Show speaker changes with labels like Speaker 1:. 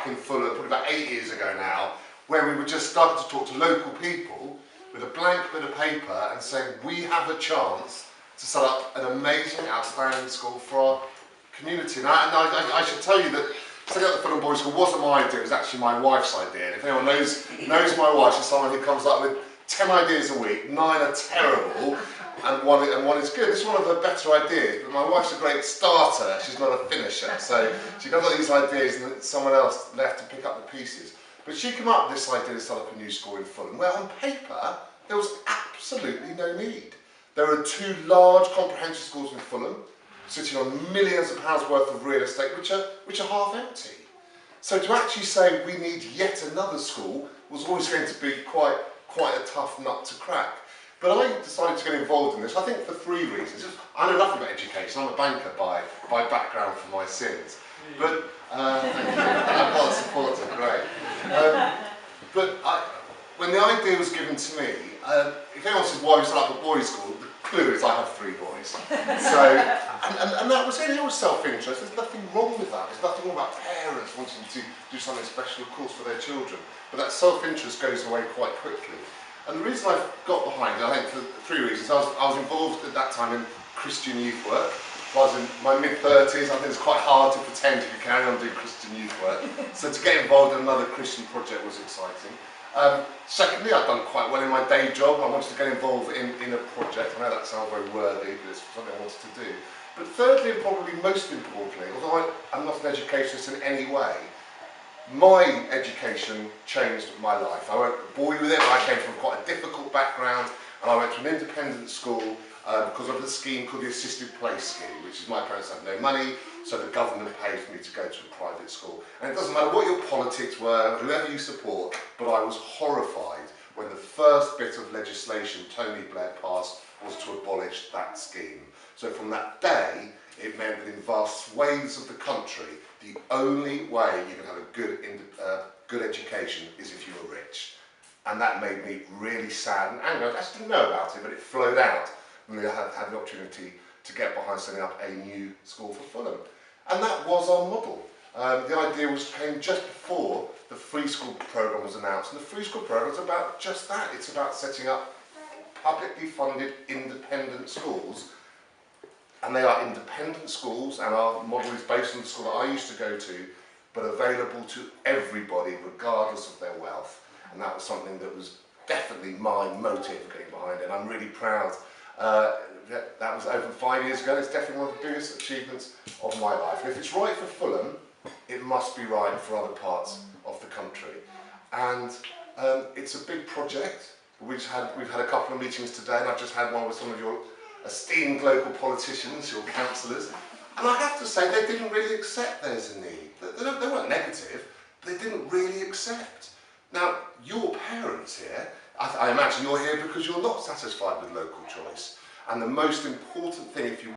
Speaker 1: up in Fulham, probably about 8 years ago now, where we were just starting to talk to local people with a blank bit of paper and saying, we have a chance to set up an amazing, outstanding school for our community. And I should tell you that setting up the Fulham Boys School wasn't my idea, it was actually my wife's idea. And if anyone knows my wife, she's someone who comes up with 10 ideas a week, 9 are terrible, and one is good. This is one of her better ideas, but my wife's a great starter, she's not a finisher. So she got all these ideas and someone else left to pick up the pieces. But she came up with this idea to set up a new school in Fulham, where on paper, there was absolutely no need. There are 2 large comprehensive schools in Fulham, sitting on millions of pounds worth of real estate, which are half empty. So to actually say we need yet another school was always going to be quite a tough nut to crack. But I decided to get involved in this, I think for 3 reasons. I know nothing about education, I'm a banker by background for my sins. But, thank you, I've got a supporter, great. When the idea was given to me, if anyone says why we set up a boys' school, the clue is I have 3 boys. So, and that was it, it was self-interest, there's nothing wrong with that. There's nothing wrong about parents wanting to do something special, of course, for their children. But that self-interest goes away quite quickly. And the reason I've got behind it, I think for 3 reasons. I was involved at that time in Christian youth work. I was in my mid-30s, I think it's quite hard to pretend if you carry on doing Christian youth work. So to get involved in another Christian project was exciting. Secondly, I'd done quite well in my day job. I wanted to get involved in a project. I know that sounds very worthy, but it's something I wanted to do. But thirdly, and probably most importantly, although I'm not an educationist in any way, my education changed my life. I won't bore you with it, but I came from quite a difficult background, and I went to an independent school because of the scheme called the Assisted Play Scheme, which is my parents had no money, so the government paid for me to go to a private school. And it doesn't matter what your politics were, whoever you support, but I was horrified when the first bit of legislation Tony Blair passed was to abolish that scheme. So from that day, it meant that in vast swathes of the country, the only way you can have a good education is if you were rich. And that made me really sad and angry. I just didn't know about it, but it flowed out when we had the opportunity to get behind setting up a new school for Fulham. And that was our model. The idea came just before the free school programme was announced. And the free school programme is about just that. It's about setting up publicly funded independent schools. And they are independent schools, and our model is based on the school that I used to go to, but available to everybody regardless of their wealth. And that was something that was definitely my motive for getting behind it. And I'm really proud. That was over 5 years ago. It's definitely one of the biggest achievements of my life. And if it's right for Fulham, it must be right for other parts of the country. And it's a big project. We've had a couple of meetings today, and I've just had one with some of your esteemed local politicians, your councillors, and I have to say they didn't really accept there's a need. They weren't negative, but they didn't really accept. Now, your parents here, I imagine you're here because you're not satisfied with local choice. And the most important thing, if you